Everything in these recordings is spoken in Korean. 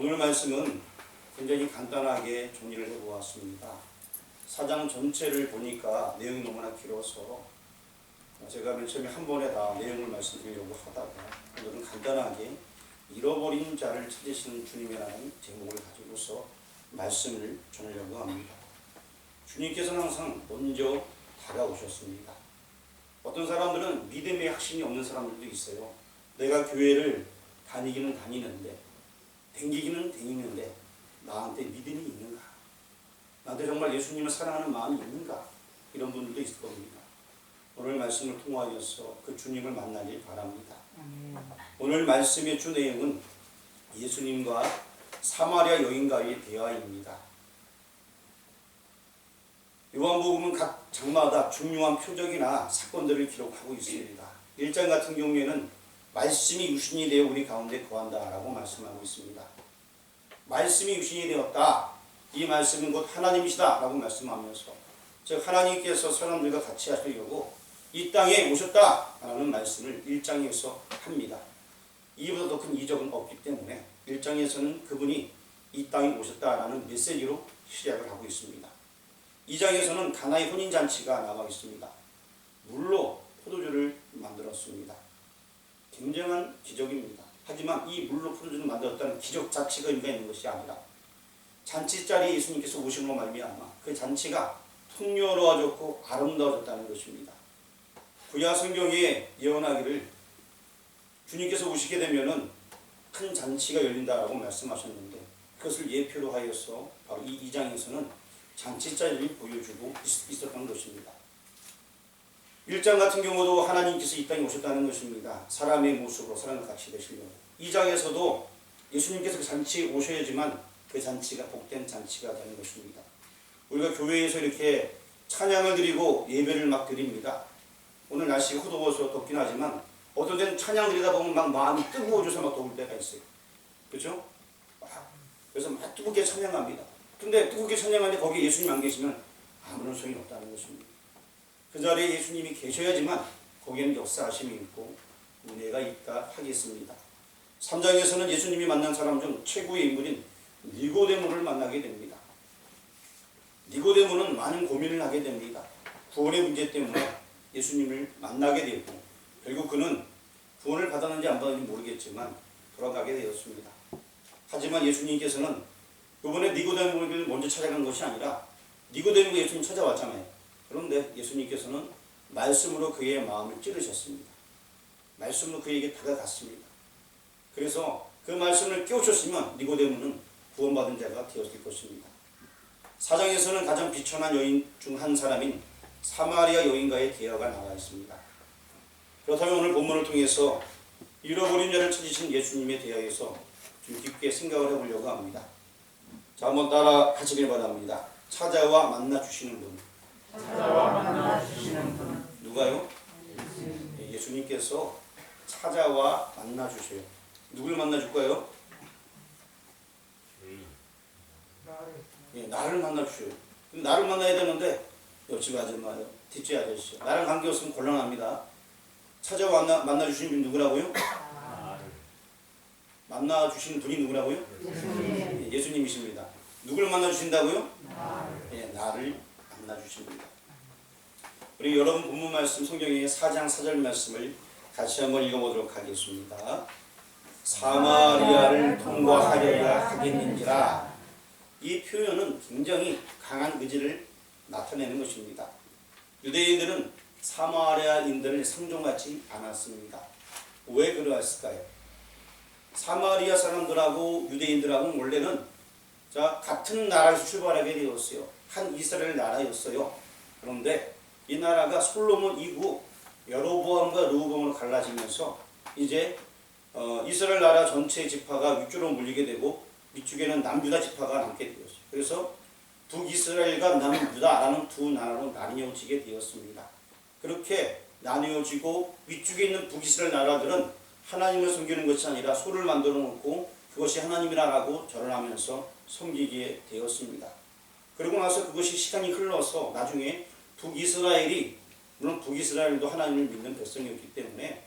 오늘 말씀은 굉장히 간단하게 정리를 해보았습니다. 4장 전체를 보니까 내용이 너무나 길어서 제가 맨 처음에 한 번에 다 내용을 말씀드리려고 하다가 오늘은 간단하게 잃어버린 자를 찾으시는 주님이라는 제목을 가지고서 말씀을 전하려고 합니다. 주님께서는 항상 먼저 다가오셨습니다. 어떤 사람들은 믿음의 확신이 없는 사람들도 있어요. 내가 교회를 다니기는 다니는데 댕기기는 댕기는데 나한테 믿음이 있는가? 나한테 정말 예수님을 사랑하는 마음이 있는가? 이런 분들도 있을 겁니다. 오늘 말씀을 통하여서 그 주님을 만나길 바랍니다. 오늘 말씀의 주 내용은 예수님과 사마리아 여인과의 대화입니다. 요한복음은 각 장마다 중요한 표적이나 사건들을 기록하고 있습니다. 1장 같은 경우에는 말씀이 유신이 되어 우리 가운데 거한다라고 말씀하고 있습니다. 말씀이 유신이 되었다. 이 말씀은 곧 하나님이시다라고 말씀하면서 즉 하나님께서 사람들과 같이 하시려고 이 땅에 오셨다라는 말씀을 1장에서 합니다. 이보다 더 큰 이적은 없기 때문에 1장에서는 그분이 이 땅에 오셨다라는 메시지로 시작을 하고 있습니다. 2장에서는 가나의 혼인잔치가 나와 있습니다. 물로 포도주를 만들었습니다. 굉장한 기적입니다. 하지만 이 물로 포도주를 만들었다는 기적 자체가 의미가 있는 것이 아니라 잔치 자리에 예수님께서 오심으로 말미암아 그 잔치가 풍요로워졌고 아름다워졌다는 것입니다. 구약 성경에 예언하기를 주님께서 오시게 되면은 큰 잔치가 열린다라고 말씀하셨는데 그것을 예표로 하여서 바로 이 2장에서는 잔치 자리를 보여주고 있었던 것입니다. 1장 같은 경우도 하나님께서 이 땅에 오셨다는 것입니다. 사람의 모습으로 사람과 같이 되시려고. 2장에서도 예수님께서 그 잔치에 오셔야지만 그 잔치가 복된 잔치가 되는 것입니다. 우리가 교회에서 이렇게 찬양을 드리고 예배를 막 드립니다. 오늘 날씨가 허더워서 덥긴 하지만 어떤 데는 찬양 드리다 보면 막 마음이 뜨거워져서 막 더울 때가 있어요. 그렇죠? 그래서 막 뜨겁게 찬양합니다. 근데 뜨겁게 찬양하는데 거기에 예수님 안 계시면 아무런 소용이 없다는 것입니다. 그 자리에 예수님이 계셔야지만 거기에는 역사하심이 있고 은혜가 있다 하겠습니다. 3장에서는 예수님이 만난 사람 중 최고의 인물인 니고데모를 만나게 됩니다. 니고데모는 많은 고민을 하게 됩니다. 구원의 문제 때문에 예수님을 만나게 되고 결국 그는 구원을 받았는지 안 받았는지 모르겠지만 돌아가게 되었습니다. 하지만 예수님께서는 이번에 니고데모를 먼저 찾아간 것이 아니라 니고데모가 예수님 찾아왔잖아요. 그런데 예수님께서는 말씀으로 그의 마음을 찌르셨습니다. 말씀으로 그에게 다가갔습니다. 그래서 그 말씀을 깨우쳤으면 니고데모는 구원받은 자가 되었을 것입니다. 4장에서는 가장 비천한 여인 중 한 사람인 사마리아 여인과의 대화가 나와 있습니다. 그렇다면 오늘 본문을 통해서 잃어버린 자를 찾으신 예수님의 대화에서 좀 깊게 생각을 해보려고 합니다. 자, 한번 따라 하시길 바랍니다. 찾아와 만나 주시는 분. 찾아와 만나 주시는 분. 누가요? 예수님께서 찾아와 만나 주셔요. 누굴 만나 줄까요? 나를 만나 주셔요. 나를 만나야 되는데 옆집 아줌마요, 뒷집 아저씨, 나랑 관계없으면 곤란합니다. 찾아와 만나 주시는 분이 누구라고요? 만나 주시는 분이 누구라고요? 예수님이십니다. 누굴 만나 주신다고요? 나를 만나 주십니다. 우리 여러분 본문 말씀 성경의 4장 4절 말씀을 같이 한번 읽어보도록 하겠습니다. 사마리아를 통과하려야 하겠는지라. 이 표현은 굉장히 강한 의지를 나타내는 것입니다. 유대인들은 사마리아인들을 상종하지 않았습니다. 왜 그러했을까요? 사마리아 사람들하고 유대인들하고는 원래는 같은 나라에서 출발하게 되었어요. 한 이스라엘 나라였어요. 그런데 이 나라가 솔로몬 이후 여로보암과 르호보암으로 갈라지면서 이제 이스라엘 나라 전체 지파가 위쪽으로 물리게 되고 위쪽에는 남유다 지파가 남게 되었어요. 그래서 북이스라엘과 남유다라는 두 나라로 나뉘어지게 되었습니다. 그렇게 나뉘어지고 위쪽에 있는 북이스라엘 나라들은 하나님을 섬기는 것이 아니라 소를 만들어 놓고 그것이 하나님이라고 절을 하면서 섬기게 되었습니다. 그러고 나서 그것이 시간이 흘러서 나중에 북이스라엘이, 물론 북이스라엘도 하나님을 믿는 백성이었기 때문에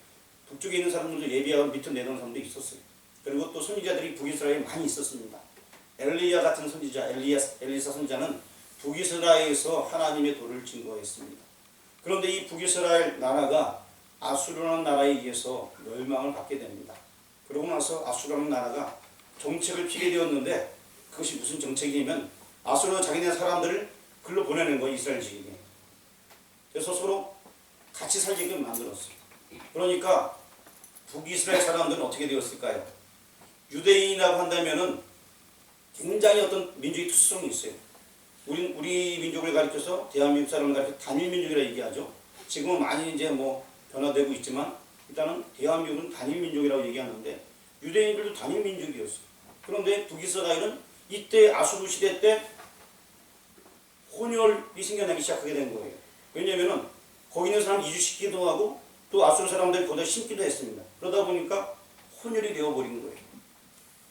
북쪽에 있는 사람들도 예비하고 밑으로 내놓은 사람도 있었어요. 그리고 또 선지자들이 북이스라엘에 많이 있었습니다. 엘리야 같은 선지자, 엘리사 선지자는 북이스라엘에서 하나님의 도를 증거했습니다. 그런데 이 북이스라엘 나라가 아수르라는 나라에 의해서 멸망을 받게 됩니다. 그러고 나서 아수르라는 나라가 정책을 피게 되었는데 그것이 무슨 정책이냐면 아수르가 자기네 사람들을 글로 보내는 거예요. 이스라엘 지역에. 그래서 서로 같이 살게끔 만들었어요. 그러니까 북이스라엘 사람들은 어떻게 되었을까요? 유대인이라고 한다면은 굉장히 어떤 민족의 특수성이 있어요. 우리 민족을 가리켜서 대한민국 사람을 가리켜 단일민족이라 얘기하죠. 지금은 많이 이제 뭐 변화되고 있지만 일단은 대한민국은 단일민족이라고 얘기하는데 유대인들도 단일민족이었어요. 그런데 북이스라엘은 이때 아수르 시대 때 혼혈이 생겨나기 시작하게 된 거예요. 왜냐면은 거기 있는 사람 이주시키기도 하고 또 아수르 사람들이 거기다 심기도 했습니다. 그러다 보니까 혼혈이 되어버린 거예요.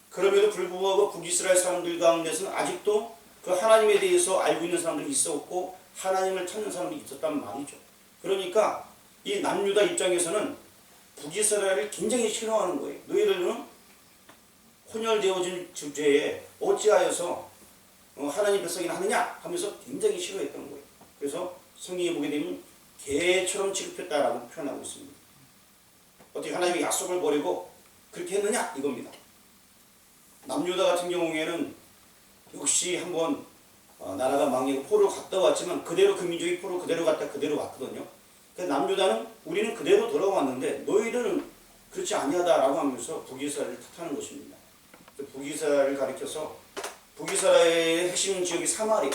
그럼에도 불구하고 북이스라엘 사람들 가운데서는 아직도 그 하나님에 대해서 알고 있는 사람들이 있었고 하나님을 찾는 사람들이 있었단 말이죠. 그러니까 이 남유다 입장에서는 북이스라엘을 굉장히 싫어하는 거예요. 너희들은 혼혈되어진 주제에 어찌하여서 하나님 백성이나 하느냐 하면서 굉장히 싫어했던 거예요. 그래서 성경에 보게 되면 개처럼 취급했다라고 표현하고 있습니다. 어떻게 하나님의 약속을 버리고 그렇게 했느냐 이겁니다. 남유다 같은 경우에는 역시 한번 나라가 망하고 포로로 갔다 왔지만 그대로 그 민족이 포로 그대로 갔다 그대로 왔거든요. 그러니까 남유다는 우리는 그대로 돌아왔는데 너희들은 그렇지 아니하다라고 하면서 북이스라엘을 탓하는 것입니다. 북이스라엘을 가리켜서 북이스라엘의 핵심 지역이 사마리,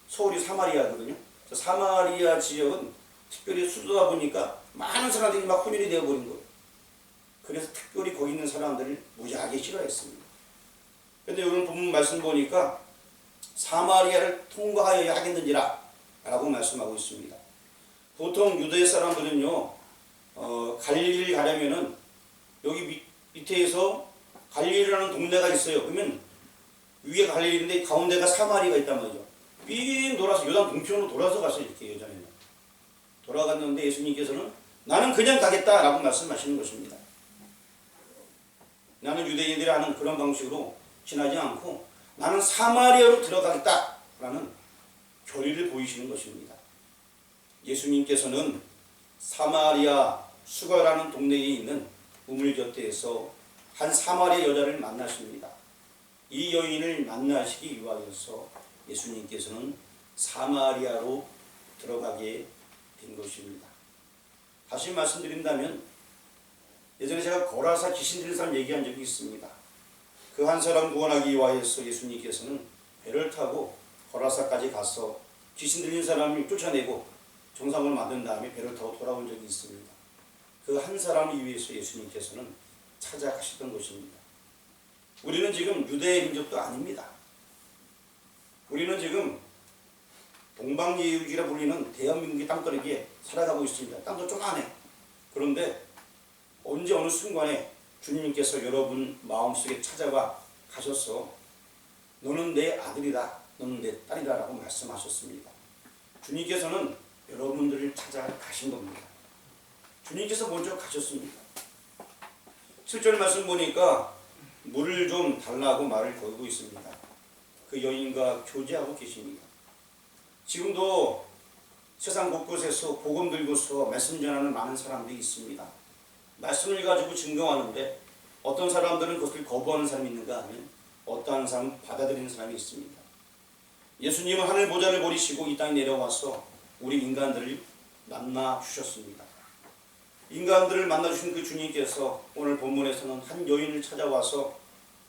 서울이 사마리아거든요. 사마리아 지역은 특별히 수도다 보니까 많은 사람들이 막 혼혈이 되어버린 거예요. 그래서 특별히 거기 있는 사람들을 무지하게 싫어했습니다. 그런데 오늘 본문 말씀 보니까 사마리아를 통과하여야 하겠는지라 라고 말씀하고 있습니다. 보통 유대 사람들은요 갈릴리를 가려면은 여기 밑에서 갈릴리라는 동네가 있어요. 그러면 위에 갈릴리인데 가운데가 사마리가 있단 말이죠. 삥 돌아서 요단 동편으로 돌아서 갔어요. 이렇게 예전에는 돌아갔는데 예수님께서는 나는 그냥 가겠다라고 말씀하시는 것입니다. 나는 유대인들이 하는 그런 방식으로 지나지 않고 나는 사마리아로 들어가겠다라는 결의를 보이시는 것입니다. 예수님께서는 사마리아 수가라는 동네에 있는 우물곁에서 한 사마리아 여자를 만나십니다. 이 여인을 만나시기 위하여서 예수님께서는 사마리아로 들어가게 된 것입니다. 다시 말씀드린다면 예전에 제가 거라사 귀신 들린 사람 얘기한 적이 있습니다. 그 한 사람 구원하기 위하여서 예수님께서는 배를 타고 거라사까지 가서 귀신 들린 사람을 쫓아내고 정상을 만든 다음에 배를 타고 돌아온 적이 있습니다. 그 한 사람을 위해서 예수님께서는 찾아가셨던 것입니다. 우리는 지금 유대 민족도 아닙니다. 우리는 지금 동방예육이라 불리는 대한민국의 땅거리기에 살아가고 있습니다. 땅도 쪼만해. 그런데 언제 어느 순간에 주님께서 여러분 마음속에 찾아와 가셔서 너는 내 아들이다, 너는 내 딸이다 라고 말씀하셨습니다. 주님께서는 여러분들을 찾아가신 겁니다. 주님께서 먼저 가셨습니다. 7절 말씀 보니까 물을 좀 달라고 말을 걸고 있습니다. 그 여인과 교제하고 계십니다. 지금도 세상 곳곳에서 복음 들고서 말씀 전하는 많은 사람들이 있습니다. 말씀을 가지고 증거하는데 어떤 사람들은 그것을 거부하는 사람이 있는가 하면 어떠한 사람은 받아들이는 사람이 있습니다. 예수님은 하늘 보좌를 버리시고 이 땅에 내려와서 우리 인간들을 만나 주셨습니다. 인간들을 만나 주신 그 주님께서 오늘 본문에서는 한 여인을 찾아와서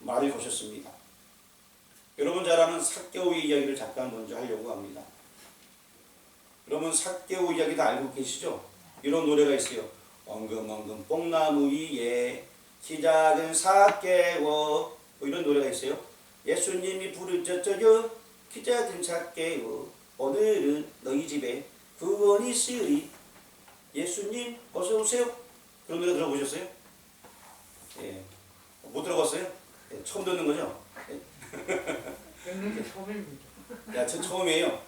말을 거셨습니다. 여러분 잘 아는 삭개오의 이야기를 잠깐 먼저 하려고 합니다. 여러분 삭개오 이야기 다 알고 계시죠? 이런 노래가 있어요. 엉금엉금 뽕나무 위에 키 작은 삭개오 뭐 이런 노래가 있어요. 예수님이 부르짖어요 키 작은 삭개오 오늘은 너희 집에 구원이 있으리 예수님 어서 오세요. 그런 노래 들어보셨어요? 예. 못 들어봤어요? 예. 처음 듣는 거죠? 듣는 게 처음입니다. 야, 저 처음이에요.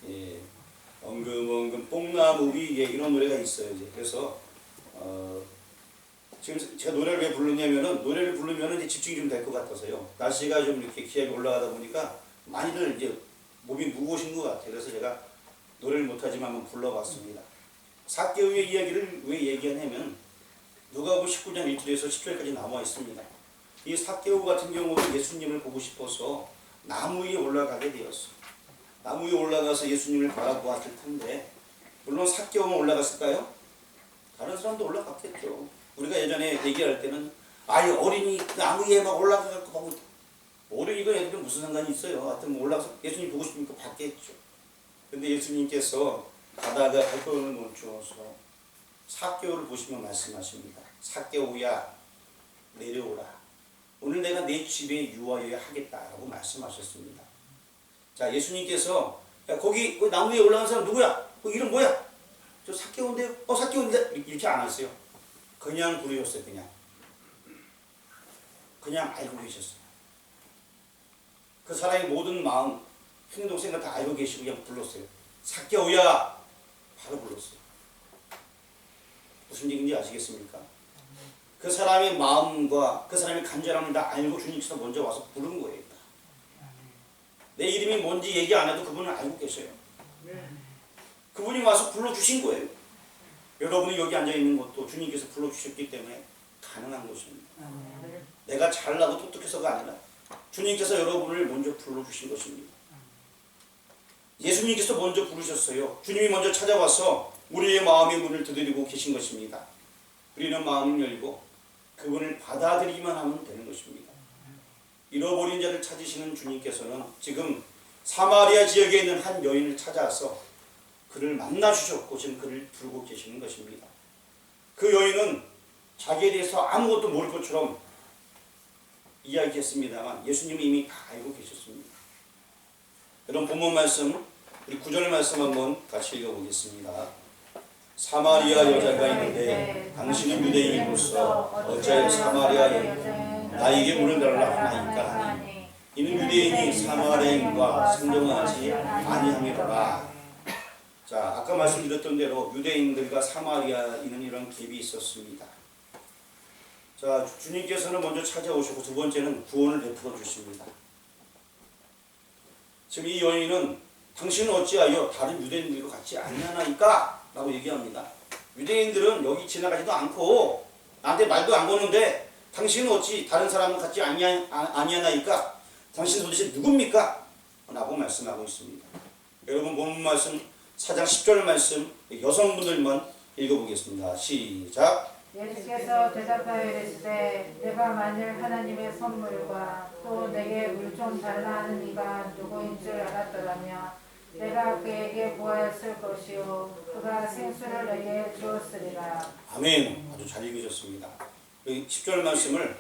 예. 엉금엉금 뽕나무 위에 이런 노래가 있어요. 이제. 그래서 지금 제가 노래를 왜 부르냐면은 노래를 부르면은 이제 집중이 좀 될 것 같아서요. 날씨가 좀 이렇게 기압이 올라가다 보니까 많이들 이제 몸이 무거우신 것 같아요. 그래서 제가 노래를 못하지만 한번 불러봤습니다. 삭개오의 이야기를 왜 얘기하냐면 누가복음 19장 1절에서 10절까지 나와 있습니다. 이 삭개오 같은 경우는 예수님을 보고 싶어서 나무 위에 올라가게 되었어. 나무 위에 올라가서 예수님을 바라보았을 텐데 물론 삭개오만 올라갔을까요? 다른 사람도 올라갔겠죠. 우리가 예전에 얘기할 때는 아이 어린이 나무 위에 막 올라가서 보고 어린이가 애들은 무슨 상관이 있어요. 하여튼 뭐 올라가서 예수님 보고 싶으니까 봤겠죠. 근데 예수님께서 가다가 발걸음을 멈추어서 삭개오를 보시면 말씀하십니다. 삭개오야 내려오라. 오늘 내가 내 집에 유하여야 하겠다라고 말씀하셨습니다. 자, 예수님께서 야 거기 나무 위에 올라간 사람 누구야? 그 이름 뭐야? 저 삭개오인데 삭개오인데 이렇게 안 하세요. 그냥 부르셨어요. 그냥 알고 계셨어요. 그 사람의 모든 마음 행동 생각 다 알고 계시고 그냥 불렀어요. 삭개오야 바로 불렀어요. 무슨 얘기인지 아시겠습니까? 그 사람의 마음과 그 사람의 간절함을 다 알고 주님께서 먼저 와서 부른 거예요. 내 이름이 뭔지 얘기 안 해도 그분은 알고 계셔요. 그분이 와서 불러주신 거예요. 여러분이 여기 앉아있는 것도 주님께서 불러주셨기 때문에 가능한 것입니다. 내가 잘나고 똑똑해서가 아니라 주님께서 여러분을 먼저 불러주신 것입니다. 예수님께서 먼저 부르셨어요. 주님이 먼저 찾아와서 우리의 마음의 문을 두드리고 계신 것입니다. 우리는 마음을 열고 그분을 받아들이기만 하면 되는 것입니다. 잃어버린 자를 찾으시는 주님께서는 지금 사마리아 지역에 있는 한 여인을 찾아서 그를 만나 주셨고 지금 그를 부르고 계시는 것입니다. 그 여인은 자기에 대해서 아무것도 모를 것처럼 이야기했습니다만 예수님은 이미 다 알고 계셨습니다. 여러분 본문 말씀 우리 9절 말씀 한번 같이 읽어보겠습니다. 사마리아 여자가 있는데 당신은 유대인으로서 어찌하여 사마리아 여인 나에게 물을 달라 하나이까 하니 이는 유대인이 사마리아인과 상정하지 아니함이로라. 자, 아까 말씀드렸던 대로 유대인들과 사마리아인은 이런 갭이 있었습니다. 자, 주님께서는 먼저 찾아오시고 두 번째는 구원을 베풀어 주십니다. 지금 이 여인은 당신은 어찌하여 다른 유대인들과 같지 아니하나이까? 라고 얘기합니다. 유대인들은 여기 지나가지도 않고 나한테 말도 안 거는데 당신은 어찌 다른 사람과 같지 아니하나이까? 당신은 도대체 누굽니까? 라고 말씀하고 있습니다. 여러분 본문 말씀 4장 10절 말씀 여성분들만 읽어보겠습니다. 시작. 예수께서 대답하여 이르시되 내가 만일 하나님의 선물과 또 내게 물 좀 달라 하는 이가 누구인 줄 알았더라면 내가 그에게 보았을 것이요 그가 생수를 내게 주었으리라. 아멘. 아주 잘 읽으셨습니다. 여기 10절 말씀을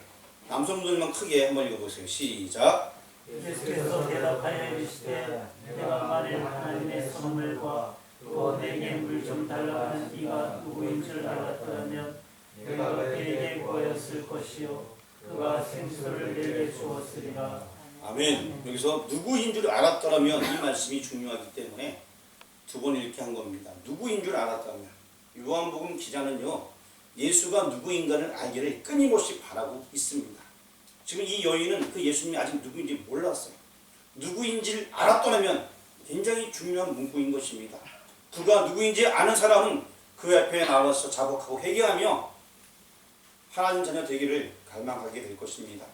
남성분들만 크게 한번 읽어보세요. 시작. 예수께서 대답하여 이르시되 내가 만일 하나님의 선물과 또 내게 물 좀 달라 하는 이가 누구인 줄 알았더라면 내가 그에게 보였을 것이요 그가 생수를 내게 주었으리라. 아멘. 여기서 누구인 줄 알았더라면 이 말씀이 중요하기 때문에 두 번 이렇게 한 겁니다. 누구인 줄 알았다면. 요한복음 기자는요 예수가 누구인가를 알기를 끊임없이 바라고 있습니다. 지금 이 여인은 그 예수님이 아직 누구인지 몰랐어요. 누구인지를 알았더라면 굉장히 중요한 문구인 것입니다. 그가 누구인지 아는 사람은 그 앞에 나와서 자복하고 회개하며 하나님 자녀 되기를 갈망하게 될 것입니다.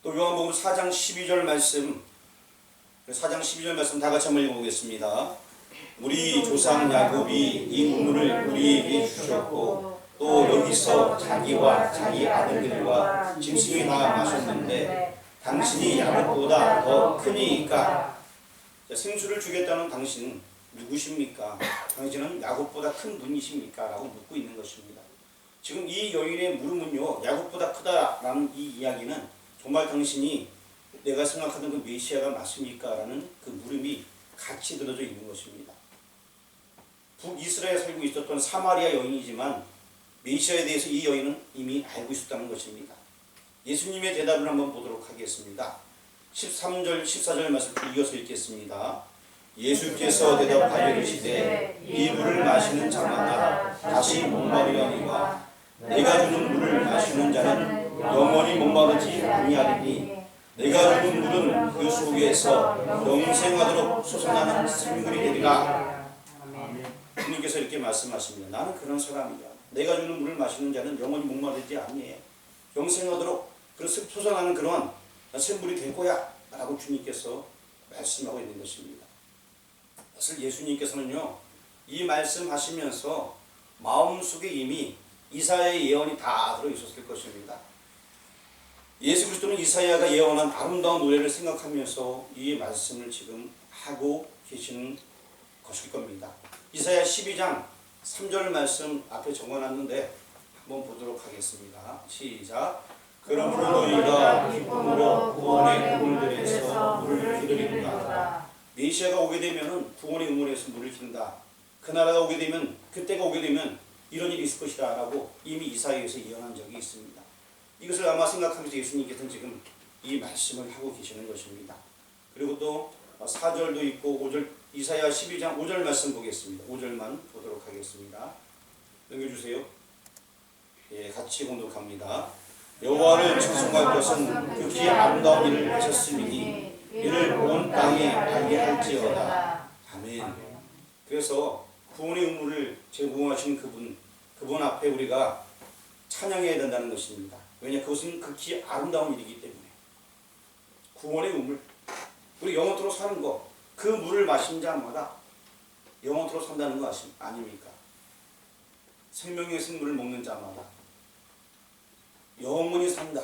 또 요한복음 4장 12절 말씀 4장 12절 말씀 다 같이 한번 읽어보겠습니다. 우리 조상 야곱이 이 우물을 우리에게 주셨고 또 여기서 자기와 자기 아들들과 짐승이 다 마셨는데 당신이 야곱보다 더 크니까. 생수를 주겠다는 당신은 누구십니까? 당신은 야곱보다 큰 분이십니까? 라고 묻고 있는 것입니다. 지금 이 여인의 물음은요 야곱보다 크다라는 이 이야기는 정말 당신이 내가 생각하던 그 메시아가 맞습니까? 라는 그 물음이 같이 들어져 있는 것입니다. 북이스라엘에 살고 있었던 사마리아 여인이지만 메시아에 대해서 이 여인은 이미 알고 있었다는 것입니다. 예수님의 대답을 한번 보도록 하겠습니다. 13절 14절 말씀 이어서 읽겠습니다. 예수께서 대답하여 이르시되 이 물을 마시는 자마다 다시 목마르려니와 내가 주는 물을 마시는 자는 영원히 목마르지 아니하리니 내가 주는 물은 그 속에서 영생하도록 솟아나는 생물이 되리라. 주님께서 이렇게 말씀하십니다. 나는 그런 사람이야. 내가 주는 물을 마시는 자는 영원히 목마르지 아니해. 영생하도록 솟아나는 그러한 생물이 될 거야 라고 주님께서 말씀하고 있는 것입니다. 사실 예수님께서는요, 이 말씀하시면서 마음속에 이미 이사야의 예언이 다 들어있었을 것입니다. 예수 그리스도는 이사야가 예언한 아름다운 노래를 생각하면서 이 말씀을 지금 하고 계시는 것일 겁니다. 이사야 12장 3절 말씀 앞에 적어놨는데 한번 보도록 하겠습니다. 시작. 그러므로 너희가 기쁨으로 구원의 우물들에서 물을 기르리라. 메시아가 오게 되면은 구원의 우물에서 물을 기른다. 그 나라가 오게 되면, 그때가 오게 되면 이런 일이 있을 것이다 라고 이미 이사야에서 예언한 적이 있습니다. 이것을 아마 생각하면서 예수님께서는 지금 이 말씀을 하고 계시는 것입니다. 그리고 또 4절도 있고 5절, 이사야 12장 5절 말씀 보겠습니다. 5절만 보도록 하겠습니다. 넘겨주세요. 예, 같이 공독합니다. 여호와를 찬송할 것은 극히 아름다운 일을 하셨음이니 이를 온 땅에 알게 할지어다. 아멘. 그래서 구원의 의무를 제공하신 그분 앞에 우리가 찬양해야 된다는 것입니다. 왜냐, 그것은 극히 아름다운 일이기 때문에. 구원의 우물, 우리 영원토록 사는 것, 그 물을 마신 자마다 영원토록 산다는 거 아닙니까? 생명의 생물을 먹는 자마다 영원히 산다.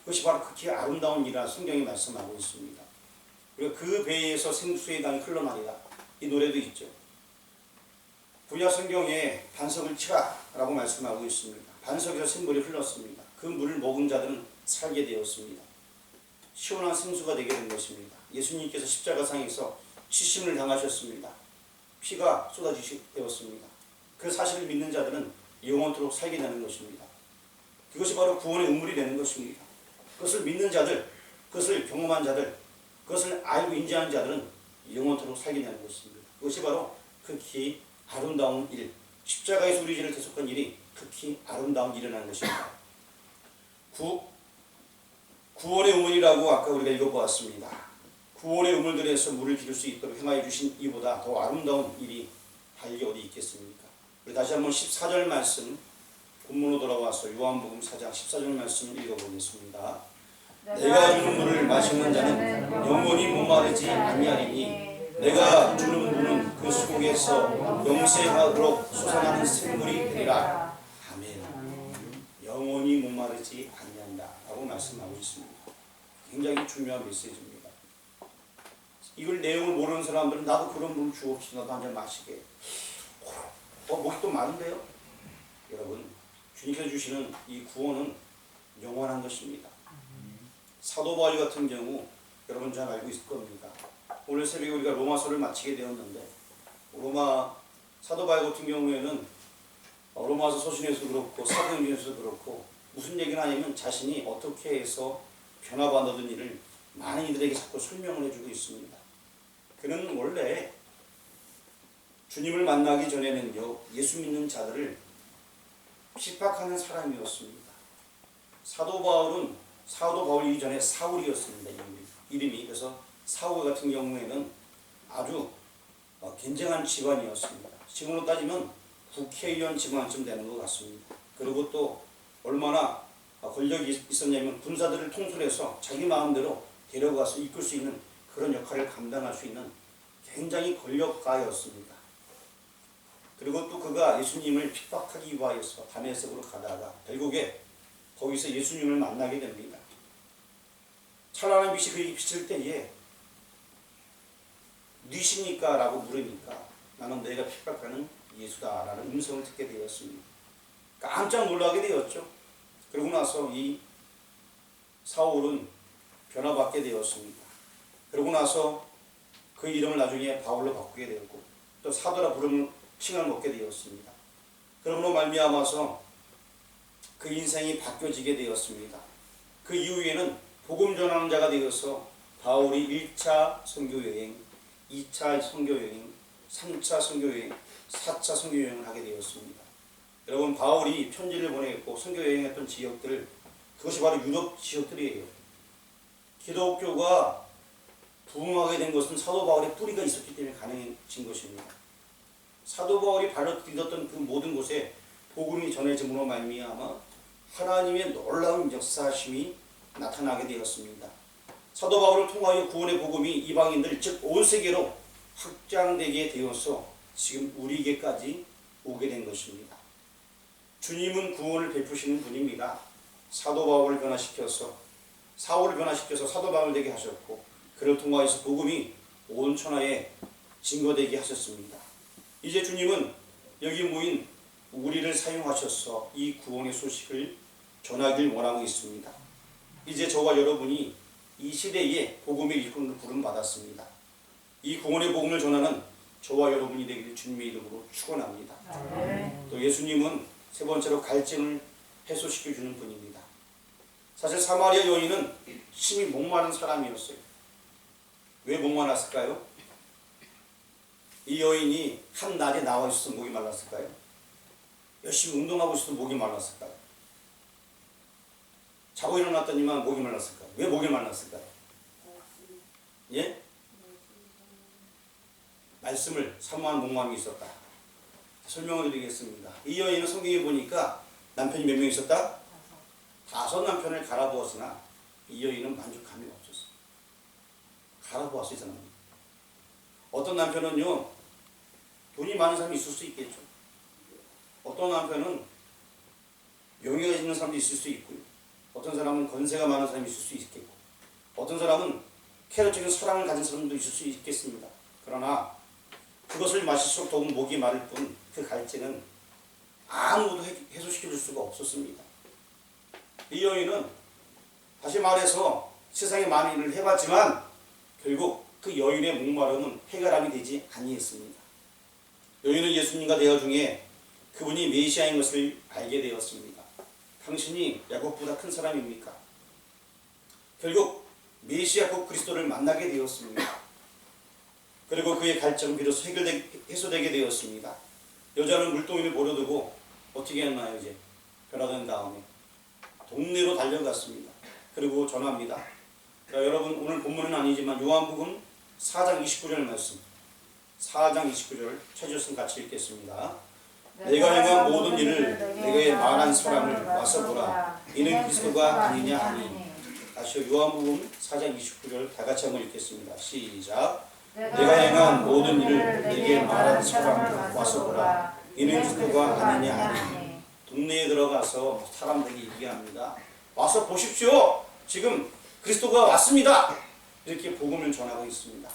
그것이 바로 극히 아름다운 일이라 성경이 말씀하고 있습니다. 그리고 그 배에서 생수의 강이 흘러나리라. 이 노래도 있죠. 구약 성경에 반석을 치라 라고 말씀하고 있습니다. 반석에서 생물이 흘렀습니다. 그 물을 먹은 자들은 살게 되었습니다. 시원한 생수가 되게 된 것입니다. 예수님께서 십자가상에서 치심을 당하셨습니다. 피가 쏟아지되었습니다. 그 사실을 믿는 자들은 영원토록 살게 되는 것입니다. 그것이 바로 구원의 우물이 되는 것입니다. 그것을 믿는 자들, 그것을 경험한 자들, 그것을 알고 인지하는 자들은 영원토록 살게 되는 것입니다. 그것이 바로 극히 아름다운 일, 십자가에서 우리 죄를 대속한 일이 극히 아름다운 일이라는 것입니다. 구원의 우물이라고 아까 우리가 읽어보았습니다. 구원의 우물들에서 물을 기를 수 있도록 행하여 주신 이보다 더 아름다운 일이 달리 어디 있겠습니까? 우리 다시 한번 14절 말씀 본문으로 돌아와서 요한복음 4장 14절 말씀 읽어보겠습니다. 내가 주는 물을 마시는 자는 영원히 목마르지 아니하리니 내가 주는 물은 그 속에서 영생하도록 솟아나는 생물이 되리라. 아멘. 영원히 목마르지 아니한다 라고 말씀하고 있습니다. 굉장히 중요한 메시지입니다. 이걸 내용을 모르는 사람들은 나도 그런 물을 주옵시다. 나도 한 잔 마시게. 목이 또 마른데요? 여러분, 주님께서 주시는 이 구원은 영원한 것입니다. 사도 바울 같은 경우 여러분 잘 알고 있을 겁니다. 오늘 새벽에 우리가 로마서를 마치게 되었는데 사도 바울 같은 경우에는 로마서 서신에서도 그렇고 사도행전에서도 그렇고 무슨 얘기를 하냐면 자신이 어떻게 해서 변화받는 일을 많은 이들에게 자꾸 설명을 해주고 있습니다. 그는 원래 주님을 만나기 전에는요, 예수 믿는 자들을 핍박하는 사람이었습니다. 사도 바울이 이전에 사울이었습니다. 이름이. 그래서 사울 같은 경우에는 아주 굉장한 집안이었습니다. 지금으로 따지면 국회의원 집안쯤 되는 것 같습니다. 그리고 또 얼마나 권력이 있었냐면 군사들을 통솔해서 자기 마음대로 데려가서 이끌 수 있는 그런 역할을 감당할 수 있는 굉장히 권력가였습니다. 그리고 또 그가 예수님을 핍박하기 위하여서 다메섹으로 가다가 결국에 거기서 예수님을 만나게 됩니다. 찬란한 빛이 그에게 비칠 때에 누구십니까? 라고 물으니까 나는 너희가 핍박하는 예수다 라는 음성을 듣게 되었습니다. 깜짝 놀라게 되었죠. 그러고 나서 이 사울은 변화받게 되었습니다. 그러고 나서 그 이름을 나중에 바울로 바꾸게 되었고 또 사도라 부름을 칭을 먹게 되었습니다. 그러므로 말미암아서 그 인생이 바뀌어지게 되었습니다. 그 이후에는 복음 전하는 자가 되어서 바울이 1차 선교 여행, 2차 선교여행, 3차 선교여행, 4차 선교여행을 하게 되었습니다. 여러분, 바울이 편지를 보냈고 선교여행했던 지역들, 그것이 바로 유럽 지역들이에요. 기독교가 부흥하게 된 것은 사도 바울의 뿌리가 있었기 때문에 가능해진 것입니다. 사도 바울이 발로 디뎠던 그 모든 곳에 복음이 전해짐으로 말미암아 하나님의 놀라운 역사심이 나타나게 되었습니다. 사도 바울을 통하여 구원의 복음이 이방인들 즉 온 세계로 확장되게 되어서 지금 우리에게까지 오게 된 것입니다. 주님은 구원을 베푸시는 분입니다. 사도 바울을 변화시켜서 사울을 변화시켜서 사도 바울 되게 하셨고 그를 통하여서 복음이 온 천하에 증거되게 하셨습니다. 이제 주님은 여기 모인 우리를 사용하셔서 이 구원의 소식을 전하길 원하고 있습니다. 이제 저와 여러분이 이 시대에 복음의 일꾼을 부름받았습니다. 이 구원의 복음을 전하는 저와 여러분이 되기를 주님의 이름으로 축원합니다. 또 예수님은 세 번째로 갈증을 해소시켜주는 분입니다. 사실 사마리아 여인은 심히 목마른 사람이었어요. 왜 목마랐을까요? 이 여인이 한 날에 나와 있어서 목이 말랐을까요? 열심히 운동하고 있어서 목이 말랐을까요? 자고 일어났더니만 목이 말랐을까요? 왜 목이 말랐을까요? 예? 말씀을 사모한 목마름이 있었다. 설명을 드리겠습니다. 이 여인은 성경에 보니까 남편이 몇 명 있었다? 5 남편을 갈아보았으나 이 여인은 만족함이 없었어. 갈아보았어, 이 사람이. 어떤 남편은요, 돈이 많은 사람이 있을 수 있겠죠. 어떤 남편은 명예가 있는 사람도 있을 수 있고요. 어떤 사람은 건세가 많은 사람이 있을 수 있겠고, 어떤 사람은 캐릭적인 사랑을 가진 사람도 있을 수 있겠습니다. 그러나 그것을 마실수록 더욱 목이 마를 뿐 그 갈증은 아무도 해소시켜 줄 수가 없었습니다. 이 여인은 다시 말해서 세상에 많은 일을 해봤지만 결국 그 여인의 목마름은 해결함이 되지 아니했습니다. 여인은 예수님과 대화 중에 그분이 메시아인 것을 알게 되었습니다. 당신이 야곱보다 큰 사람입니까? 결국 메시아 곧 그리스도를 만나게 되었습니다. 그리고 그의 갈증은 비로소 해소되게 되었습니다. 여자는 물동이를 버려두고 어떻게 했나요? 이제 변화된 다음에 동네로 달려갔습니다. 그리고 전합니다. 자, 여러분, 오늘 본문은 아니지만 요한복음 4장 29절 말씀, 4장 29절 찾으셨으면 같이 읽겠습니다. 내가 행한 모든 일을 내게 말한 사람을 와서 보라. 이는 그리스도가 아니냐 하니. 다시 요한복음 4장 29절 다 같이 한번 읽겠습니다. 시작. 내가 행한 모든 일을 내게 말한 사람을 와서 보라. 이는 그리스도가 아니냐 하니. 동네에 들어가서 사람들에게 얘기합니다. 와서 보십시오. 지금 그리스도가 왔습니다. 이렇게 복음을 전하고 있습니다.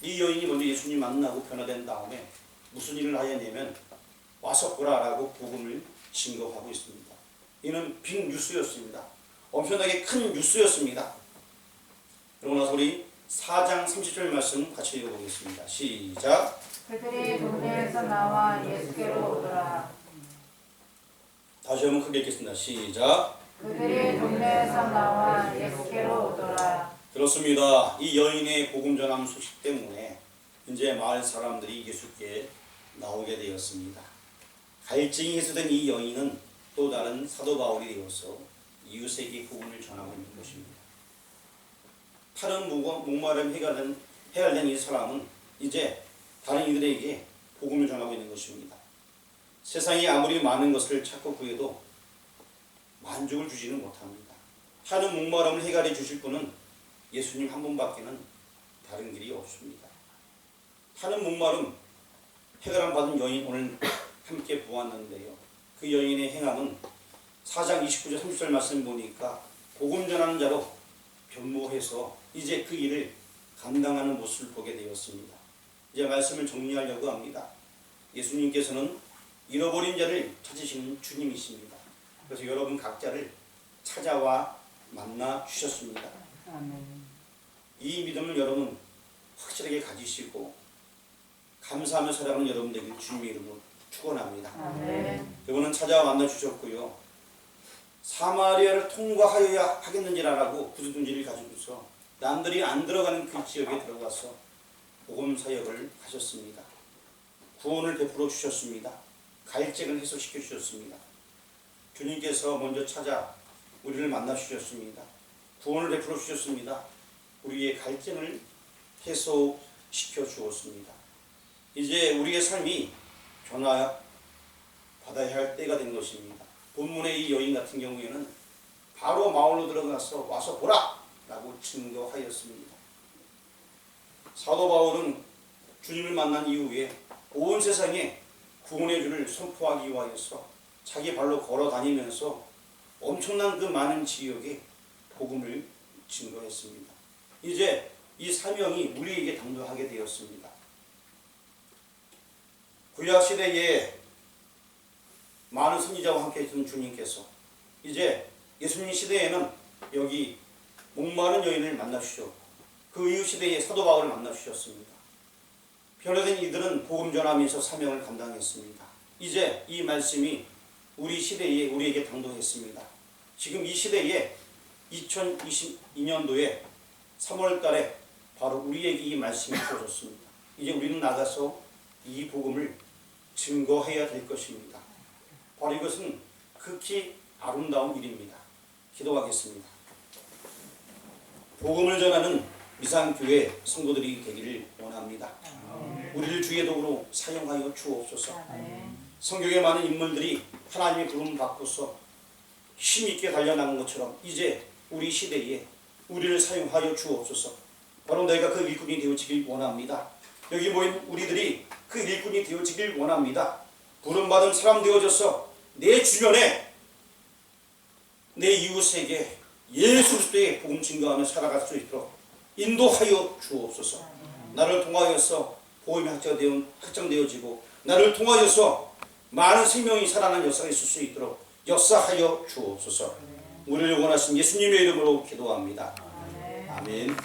이 여인이 먼저 예수님 만나고 변화된 다음에 무슨 일을 하였냐면 와서 보라라고 복음을 증거하고 있습니다. 이는 빅 뉴스였습니다. 엄청나게 큰 뉴스였습니다. 그러고 나서 우리 4장 30절 말씀 같이 읽어보겠습니다. 시작. 그들이 동네에서 나와 예수께로 오더라. 다시 한번 크게 읽겠습니다. 시작. 그들이 동네에서 나와 예수께로 오더라. 그렇습니다. 이 여인의 복음 전함 소식 때문에 이제 마을 사람들이 예수께 나오게 되었습니다. 갈증이 해소된 이 여인은 또 다른 사도 바울이 되어서 이웃에게 복음을 전하고 있는 것입니다. 다른 목마름 해결된 이 사람은 이제 다른 이들에게 복음을 전하고 있는 것입니다. 세상에 아무리 많은 것을 찾고 구해도 만족을 주지는 못합니다. 타는 목마름을 해결해 주실 분은 예수님 한 분밖에는 다른 길이 없습니다. 타는 목마름 해결함 받은 여인 오늘 함께 보았는데요. 그 여인의 행함은 4장 29절 30절 말씀 보니까 복음 전하는 자로 변모해서 이제 그 일을 감당하는 모습을 보게 되었습니다. 이제 말씀을 정리하려고 합니다. 예수님께서는 잃어버린 자를 찾으시는 주님이십니다. 그래서 여러분 각자를 찾아와 만나 주셨습니다. 이 믿음을 여러분 확실하게 가지시고 감사하며 살아가는 여러분 되길 주님의 이름으로 축원합니다. 여러분은 찾아와 만나 주셨고요. 사마리아를 통과하여야 하겠는지라고 구두둥지를 가지고서 남들이 안 들어가는 그 지역에 들어가서 복음 사역을 하셨습니다. 구원을 베풀어 주셨습니다. 갈증을 해소시켜 주셨습니다. 주님께서 먼저 찾아 우리를 만나 주셨습니다. 구원을 베풀어 주셨습니다. 우리의 갈증을 해소시켜 주었습니다. 이제 우리의 삶이 변화받아야 할 때가 된 것입니다. 본문의 이 여인 같은 경우에는 바로 마을로 들어가서 와서 보라! 라고 증거하였습니다. 사도 바울은 주님을 만난 이후에 온 세상에 구원의 주를 선포하기 위하여서 자기 발로 걸어 다니면서 엄청난 그 많은 지역에 복음을 증거했습니다. 이제 이 사명이 우리에게 당도하게 되었습니다. 구약 시대에 많은 선지자와 함께 있던 주님께서 이제 예수님 시대에는 여기 목마른 여인을 만나주셨고 그 이후 시대에 사도 바울을 만나주셨습니다. 변화된 이들은 복음 전하면서 사명을 감당했습니다. 이제 이 말씀이 우리 시대에 우리에게 당도했습니다. 지금 이 시대에 2022년도에 3월 달에 바로 우리에게 이 말씀이 주어졌습니다. 이제 우리는 나가서 이 복음을 증거해야 될 것입니다. 바로 이것은 극히 아름다운 일입니다. 기도하겠습니다. 복음을 전하는 미상교회 성도들이 되기를 원합니다. 우리를 주의 도구로 사용하여 주옵소서. 성경에 많은 인물들이 하나님의 부름을 받고서 힘있게 달려나간 것처럼 이제 우리 시대에 우리를 사용하여 주옵소서. 바로 내가 그 일꾼이 되어지길 원합니다. 여기 모인 우리들이 그 일꾼이 되어지길 원합니다. 부름받은 사람 되어져서 내 주변에 내 이웃에게 예수 그리스도의 복음 증거하며 살아갈 수 있도록 인도하여 주옵소서. 나를 통하여서 복음이 확장되어지고 나를 통하여서 많은 생명이 살아나는 역사가 있을 수 있도록 역사하여 주옵소서. 우리를 원하신 예수님의 이름으로 기도합니다. 아멘.